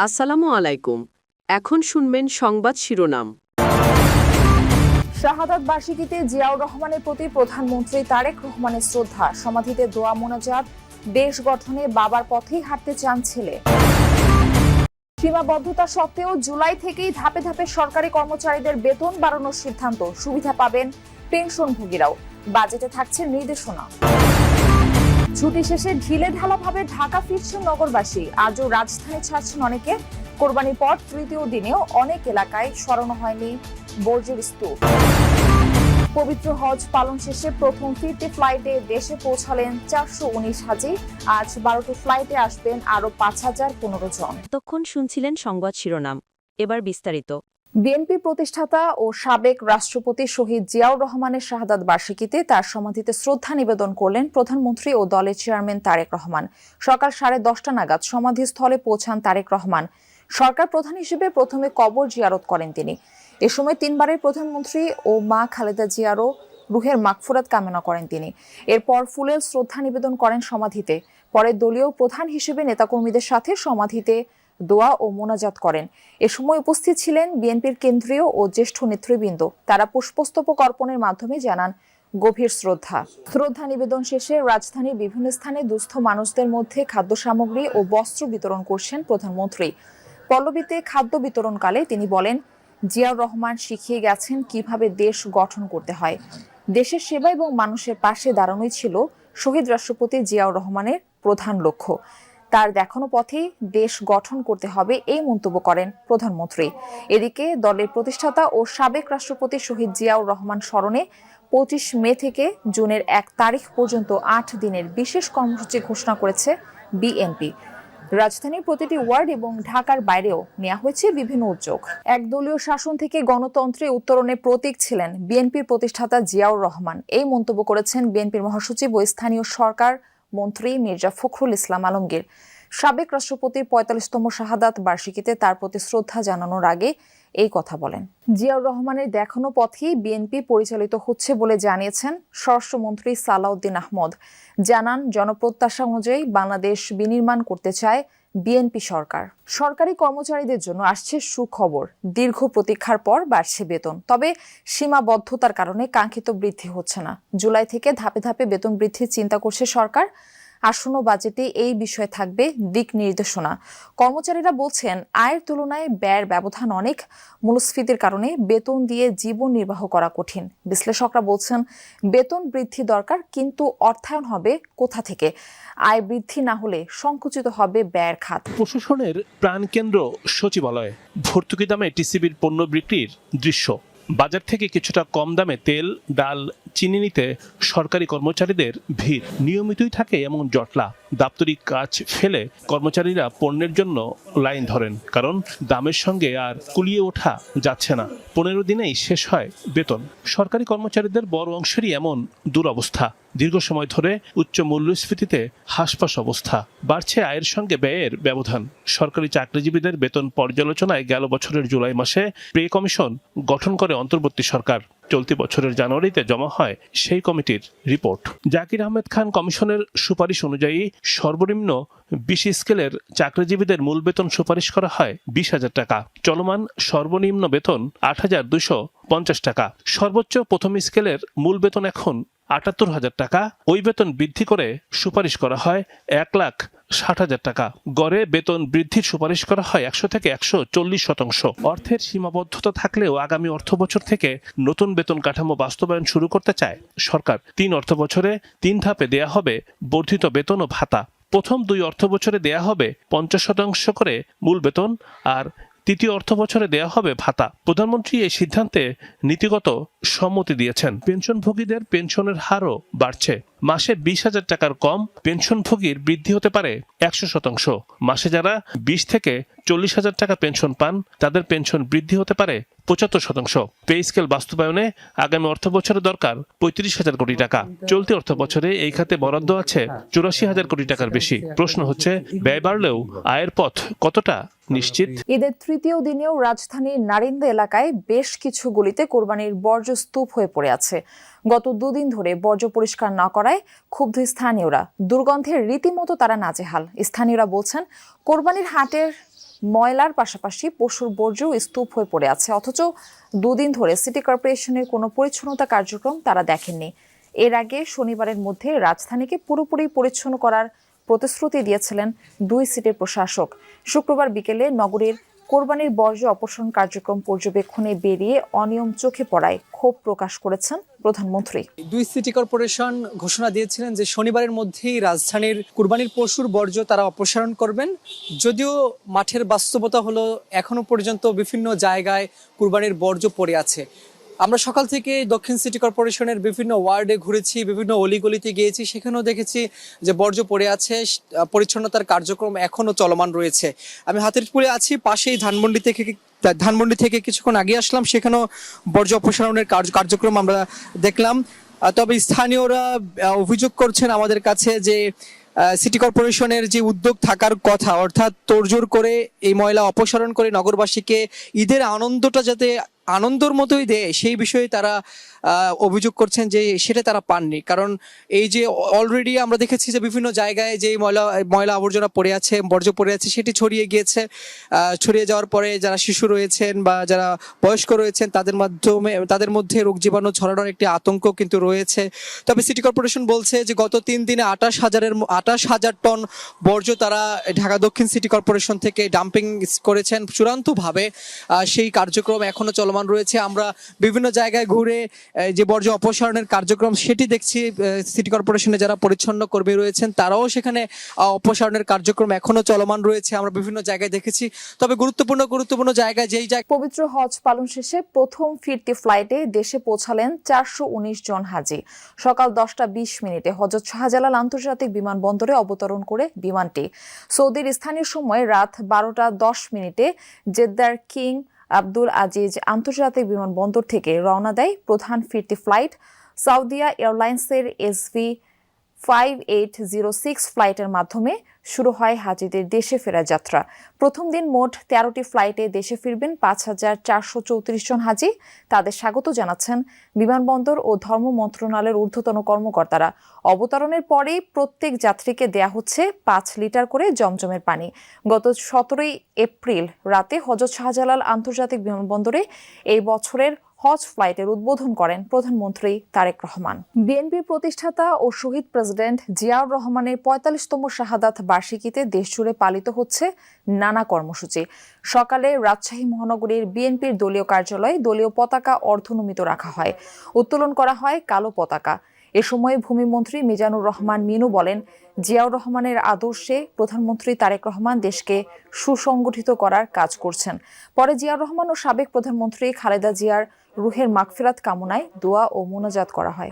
আসসালামু আলাইকুম। এখন শুনবেন সংবাদ শিরোনাম। শাহাদাত বার্ষিকীতে জিয়াউর রহমানের প্রতি প্রধানমন্ত্রী তারেক রহমানের শ্রদ্ধা, সমাধিতে দোয়া মোনাজাত, দেশ গঠনে বাবার পথেই হাঁটতে চান ছেলে। সীমাবদ্ধতা সত্ত্বেও জুলাই থেকেই ধাপে ধাপে সরকারি কর্মচারীদের বেতন বাড়ানোর সিদ্ধান্ত, সুবিধা পাবেন পেনশনভোগীরাও, বাজেটে থাকছে নির্দেশনা। ছুটি শেষে ঢিলে ঢালাভাবে ঢাকা ফিরছেন নগরবাসী, আজও রাজধানী ছাড়ছেন অনেকে। কোরবানির পর তৃতীয় দিনেও অনেক এলাকায় সরানো হয়নি বর্জ্যের স্তূপ। পবিত্র হজ পালন শেষে প্রথম ফিরতি ফ্লাইটে দেশে পৌঁছালেন 419 হাজি। আজ 12টি ফ্লাইটে আসবেন আরো 5015 জন। এতক্ষণ শুনছিলেন সংবাদ শিরোনাম, এবার বিস্তারিত। বিএনপি প্রতিষ্ঠাতা ও সাবেক রাষ্ট্রপতি শহীদ জিয়াউর রহমানের শাহাদাত বার্ষিকীতে তার সমাধিতে শ্রদ্ধা নিবেদন করলেন প্রধানমন্ত্রী ও দলের চেয়ারম্যান তারেক রহমান। সকাল 10:30 নাগাদ সমাধিস্থলে পৌঁছান তারেক রহমান। সরকার প্রধান হিসেবে প্রথমে কবর জিয়ারত করেন তিনি। এ সময় তিনবারের প্রধানমন্ত্রী ও মা খালেদা জিয়ারও রুহের মাগফিরাত কামনা করেন তিনি। এরপর ফুলেল শ্রদ্ধা নিবেদন করেন সমাধিতে। পরে দলীয় প্রধান হিসেবে নেতাকর্মীদের সাথে সমাধিতে দোয়া ও মোনাজাত করেন। এ সময় উপস্থিত ছিলেন বিএনপির কেন্দ্রীয় ও জ্যেষ্ঠ নেতৃবৃন্দ। তারা পুষ্পস্তবক অর্পণের মাধ্যমে জানান গভীর শ্রদ্ধা। শ্রদ্ধা নিবেদন শেষে রাজধানীর বিভিন্ন স্থানে দুস্থ মানুষদের মধ্যে খাদ্য সামগ্রী ও বস্ত্র বিতরণ করছেন প্রধানমন্ত্রী। পল্লবীতে খাদ্য বিতরণকালে তিনি বলেন, জিয়াউর রহমান শিখিয়ে গেছেন কিভাবে দেশ গঠন করতে হয়। দেশের সেবা এবং মানুষের পাশে দাঁড়ানোই ছিল শহীদ রাষ্ট্রপতি জিয়াউর রহমানের প্রধান লক্ষ্য। তার দেখানো পথেই দেশ গঠন করতে হবে, এই মন্তব্য করেন প্রধানমন্ত্রী। এদিকে দলের প্রতিষ্ঠাতা ও সাবেক রাষ্ট্রপতি শহীদ জিয়াউর রহমান স্মরণে 25 মে থেকে জুনের 1 তারিখ পর্যন্ত 8 দিনের বিশেষ কর্মসূচি ঘোষণা করেছে বিএনপি। রাজধানীর প্রতিটি ওয়ার্ড এবং ঢাকার বাইরেও নেওয়া হয়েছে বিভিন্ন উদ্যোগ। একদলীয় শাসন থেকে গণতন্ত্রে উত্তরণের প্রতীক ছিলেন বিএনপির প্রতিষ্ঠাতা জিয়াউর রহমান, এই মন্তব্য করেছেন বিএনপির মহাসচিব ও স্থানীয় সরকার মন্ত্রী মির্জা ফখরুল ইসলাম আলমগীর। সাবেক রাষ্ট্রপতির 45তম শাহাদাত বার্ষিকীতে তার প্রতি শ্রদ্ধা জানানোর আগে এই কথা বলেন। জিয়াউর রহমানের দেখানো পথেই বিএনপি পরিচালিত হচ্ছে বলে জানিয়েছেন স্বরাষ্ট্রমন্ত্রী সালাউদ্দিন আহমদ। জানান, জনপ্রত্যাশা অনুযায়ী বাংলাদেশ বিনির্মাণ করতে চায় বিএনপি সরকার। সরকারি কর্মচারীদের জন্য আসছে সুখবর, দীর্ঘ প্রতীক্ষার পর বাড়ছে বেতন। তবে সীমাবদ্ধতার কারণে কাঙ্ক্ষিত বৃদ্ধি হচ্ছে না। জুলাই থেকে ধাপে ধাপে বেতন বৃদ্ধির চিন্তা করছে সরকার। আসন্ন বাজেটে এই বিষয়ে থাকবে দিক নির্দেশনা। কর্মচারীরা বলছেন, আয়ের তুলনায় ব্যয়ের ব্যবধান অনেক। মূল্যস্ফীতির কারণে বেতন দিয়ে জীবন নির্বাহ করা কঠিন। বিশ্লেষকরা বলছেন, বেতন বৃদ্ধি দরকার, কিন্তু অর্থায়ন হবে কোথা থেকে? আয় বৃদ্ধি না হলে সংকুচিত হবে ব্যয়ের খাত। প্রশাসনের প্রাণকেন্দ্র সচিবালয়, ভর্তুকি দামে টিসিবির পণ্য বিক্রির দৃশ্য। বাজার থেকে কিছুটা কম দামে তেল, ডাল, চিনি নিতে সরকারি কর্মচারীদের ভিড়। নিয়মিতই থাকে এমন জটলা। দাপ্তরিক কাজ ফেলে কর্মচারীরা পণ্যের জন্য লাইন ধরেন, কারণ দামের সঙ্গে আর কুলিয়ে ওঠা যাচ্ছে না। 15 দিনেই শেষ হয় বেতন। সরকারি কর্মচারীদের বড় অংশেরই এমন দুরবস্থা। দীর্ঘ সময় ধরে উচ্চ মূল্যস্ফীতিতে হাসপাস অবস্থা। বাড়ছে আয়ের সঙ্গে ব্যয়ের ব্যবধান। সরকারি চাকরিজীবীদের বেতন পর্যালোচনায় গেল বছরের জুলাই মাসে পে কমিশন গঠন করে অন্তর্বর্তী সরকার। চলতি বছরের জানুয়ারিতে জমা হয় সেই কমিটির রিপোর্ট। জাকির আহমেদ খান কমিশনের সুপারিশ অনুযায়ী সর্বনিম্ন 20 স্কেলের চাকরিজীবীদের মূল বেতন সুপারিশ করা হয় 20,000 টাকা। চলমান সর্বনিম্ন বেতন 8,250 টাকা। সর্বোচ্চ প্রথম স্কেলের মূল বেতন এখন 78,000 টাকা। ওই বেতন বৃদ্ধি করে সুপারিশ করা হয় 1,60,000 টাকা। গড়ে বেতন বৃদ্ধির সুপারিশ করা হয় 100 থেকে 140%। অর্থের সীমাবদ্ধতা থাকলেও আগামী অর্থবছর থেকে নতুন বেতন কাঠামো বাস্তবায়ন শুরু করতে চায় সরকার। 3 অর্থবছরে 3 ধাপে দেয়া হবে বর্ধিত বেতন ও ভাতা। প্রথম 2 অর্থবছরে দেয়া হবে 50% করে মূল বেতন, আর তৃতীয় অর্থবছরে দেয়া হবে ভাতা। প্রধানমন্ত্রী এই সিদ্ধান্তে নীতিগত সম্মতি দিয়েছেন। পেনশনভোগীদের পেনশনের হারও বাড়ছে। মাসে 20,000 টাকার কম পেনশনভোগীর বৃদ্ধি হতে পারে 100%। মাসে যারা 20 থেকে 40,000 টাকা পেনশন পান, তাদের পেনশন বৃদ্ধি হতে পারে 75%। পে স্কেল বাস্তবায়নে আগামী অর্থ বছরে দরকার 35,000 কোটি টাকা। চলতি অর্থ বছরে এই খাতে বরাদ্দ আছে 84,000 কোটি টাকার বেশি। প্রশ্ন হচ্ছে, ব্যয় বাড়লেও আয়ের পথ কতটা নিশ্চিত? ঈদের তৃতীয় দিনেও রাজধানীর নারিন্দা এলাকায় বেশ কিছু গলিতে কোরবানির বর্জ্য স্তূপ হয়ে পড়ে আছে। গত 2 দিন ধরে বর্জ্য পরিষ্কার না করায় ক্ষুব্ধ স্থানীয়রা। দুর্গন্ধের রীতিমতো তারা নাজেহাল। স্থানীয়রা বলছেন, কোরবানির হাটের ময়লার পাশাপাশি পশুর বর্জ্য স্তূপ হয়ে পড়ে আছে, অথচ দুদিন ধরে সিটি কর্পোরেশনের কোনো পরিচ্ছন্নতা কার্যক্রম তারা দেখেননি। এর আগে শনিবারের মধ্যে রাজধানীকে পুরোপুরি পরিচ্ছন্ন করার প্রতিশ্রুতি দিয়েছিলেন দুই সিটির প্রশাসক। শুক্রবার বিকেলে নগরীর কোরবানির বর্জ্য অপসারণ কার্যক্রম পর্যবেক্ষণে বেরিয়ে অনিয়ম চোখে পড়ায় ক্ষোভ প্রকাশ করেছেন প্রধানমন্ত্রী। দুই সিটি কর্পোরেশন ঘোষণা দিয়েছিলেন যে শনিবারের মধ্যেই রাজধানীর কুরবানির পশুর বর্জ্য তারা অপসারণ করবেন। যদিও মাঠের বাস্তবতা হলো এখনো পর্যন্ত বিভিন্ন জায়গায় কুরবানির বর্জ্য পড়ে আছে। আমরা সকাল থেকে দক্ষিণ সিটি কর্পোরেশনের বিভিন্ন ওয়ার্ডে ঘুরেছি, বিভিন্ন অলিগলিতে গিয়েছি, সেখানেও দেখেছি যে বর্জ্য পড়ে আছে, পরিচ্ছন্নতার কার্যক্রম এখনো চলমান রয়েছে। আমি হাতিরপুলে আছি, পাশেই ধানমন্ডি থেকে কিছুক্ষণ আগে আসলাম, সেখানেও বর্জ্য অপসারণের কার্যক্রম আমরা দেখলাম। তবে স্থানীয়রা অভিযোগ করছেন আমাদের কাছে যে সিটি কর্পোরেশনের যে উদ্যোগ থাকার কথা, অর্থাৎ তোড়জোড় করে এই ময়লা অপসারণ করে নগরবাসীকে ঈদের আনন্দটা যাতে আনন্দর মতোই দেয়, সেই বিষয়ে তারা অভিযোগ করছেন যে সেটা তারা পাননি। কারণ এই যে অলরেডি আমরা দেখেছি যে বিভিন্ন জায়গায় যে ময়লা আবর্জনা পড়ে আছে, বর্জ্য পড়ে আছে, সেটি ছড়িয়ে গিয়েছে। ছড়িয়ে যাওয়ার পরে যারা শিশু রয়েছেন বা যারা বয়স্ক রয়েছেন তাদের মধ্যে রোগ জীবাণু ছড়ানোর একটি আতঙ্ক কিন্তু রয়েছে। তবে সিটি কর্পোরেশন বলছে যে গত 3 দিনে 28,000 টন বর্জ্য তারা ঢাকা দক্ষিণ সিটি কর্পোরেশন থেকে ডাম্পিং করেছেন চূড়ান্তভাবে। সেই কার্যক্রম এখনো চলমান রয়েছে। আমরা বিভিন্ন জায়গায় ঘুরে যে বর্জ্য অপসারণের কার্যক্রম সেটি দেখছি। সিটি কর্পোরেশনে যারা পরিচ্ছন্ন কর্মী রয়েছেন তারাও সেখানে অপসারণের কার্যক্রম এখনো চলমান রয়েছে, আমরা বিভিন্ন জায়গায় দেখেছি। তবে গুরুত্বপূর্ণ জায়গায় পবিত্র হজ পালন শেষে প্রথম ফিরতি ফ্লাইটে দেশে পৌঁছালেন 419 জন হাজি। সকাল 10টা 20 মিনিটে হযরত শাহজালাল আন্তর্জাতিক বিমানবন্দরে অবতরণ করে বিমানটি সৌদির স্থানীয় সময় রাত 12টা 10 মিনিটে জেদ্দার কিং আব্দুল আজিজ আন্তর্জাতিক বিমানবন্দর থেকে রওনা দেয় প্রধান ফিরতি ফ্লাইট। সাউদিয়া এয়ারলাইন্সের SV5806 ফ্লাইটের মাধ্যমে শুরু হয় হাজিদের দেশে ফেরার যাত্রা। প্রথম দিন মোট 13টি ফ্লাইটে দেশে ফিরবেন 5434 জন হাজি। তাদের স্বাগত জানাচ্ছেন বিমানবন্দর ও ধর্ম মন্ত্রণালয়ের ঊর্ধ্বতন কর্মকর্তারা। অবতরণের পরেই প্রত্যেক যাত্রীকে দেয়া হচ্ছে 5 লিটার করে জমজমের পানি। গত 17 এপ্রিল রাতে হযরত শাহজালাল আন্তর্জাতিক বিমানবন্দরে এই বছরের হজ ফ্লাইটের উদ্বোধন করেন প্রধানমন্ত্রী তারেক রহমান। বিএনপির প্রতিষ্ঠাতা ও শহীদ প্রেসিডেন্ট জিয়াউর রহমানের 45তম শাহাদাত বার্ষিকীতে দেশজুড়ে পালিত হচ্ছে নানা কর্মসূচি। সকালে রাজশাহী মহানগরীর বিএনপির দলীয় কার্যালয়ে দলীয় পতাকা অর্ধনমিত রাখা হয়, উত্তোলন করা হয় কালো পতাকা। এ সময় ভূমিমন্ত্রী মিজানুর রহমান মিনু বলেন, জিয়াউর রহমানের আদর্শে প্রধানমন্ত্রী তারেক রহমান দেশকে সুসংগঠিত করার কাজ করছেন। পরে জিয়াউর রহমান ও সাবেক প্রধানমন্ত্রী খালেদা জিয়ার রুহের মাগফিরাত কামনায় দোয়া ও মোনাজাত করা হয়।